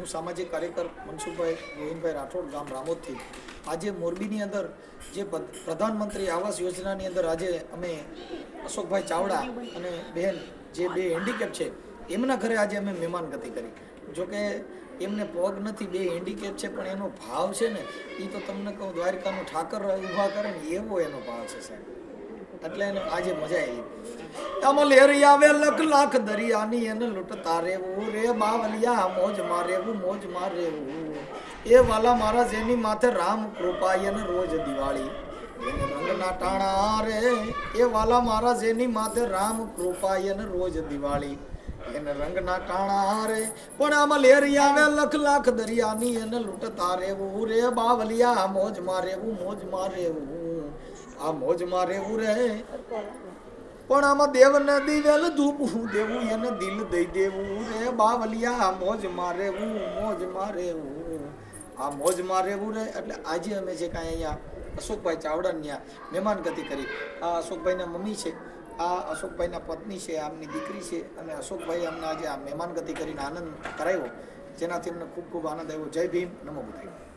હું સામાજિક કાર્યકર મનસુખભાઈ ગોવિંદભાઈ રાઠોડ, ગામ રામોદથી. આજે મોરબીની અંદર જે પ્રધાનમંત્રી આવાસ યોજનાની અંદર આજે અમે અશોકભાઈ ચાવડા અને બહેન જે બે હેન્ડીકેપ છે એમના ઘરે આજે અમે મહેમાનગતિ કરી. જોકે એમને પગ નથી, બે હેન્ડીકેપ છે, પણ એનો ભાવ છે ને એ તો તમને કહું દ્વારકાનું ઠાકર ઊભા કરે ને એવો એનો ભાવ છે સાહેબ. એટલે એને આજે મજા આવી. આમાં લેરી આવે લખ લાખ દરિયાની એને લૂંટતા રેવું રે બાવલિયા મોજ મારેવું મોજ મારેવું. એ વાલા મારા જેની માથે રામ કૃપા એને રોજ દિવાળી એને રંગના ટાણા રે. એ વાલા મારા જેની માથે રામ કૃપા એને રોજ દિવાળી એને રંગના ટાણા રે. પણ આમાં લેરી આવે લખ લાખ દરિયાની એને લૂંટતા રેવું રે બાવલિયા મોજ મારેવું મોજ મારેવું. આ મોજ મારેવું રે. પણ આમાં દેવને દિવેલ ધૂપવું દેવું એને દિલ દઈ દેવું રે બાવલિયા મોજ મારેવું મોજ મારેવું. આ મોજ મારેવું રે. એટલે આજે અમે જે કાંઈ અહીંયા અશોકભાઈ ચાવડાની ત્યાં મહેમાનગતિ કરી. આ અશોકભાઈના મમ્મી છે, આ અશોકભાઈના પત્ની છે, આમની દીકરી છે, અને અશોકભાઈ અમને આજે આ મહેમાનગતિ કરીને આનંદ કરાવ્યો, જેનાથી અમને ખૂબ ખૂબ આનંદ આવ્યો. જય ભીમ, નમો બુદ્ધાય.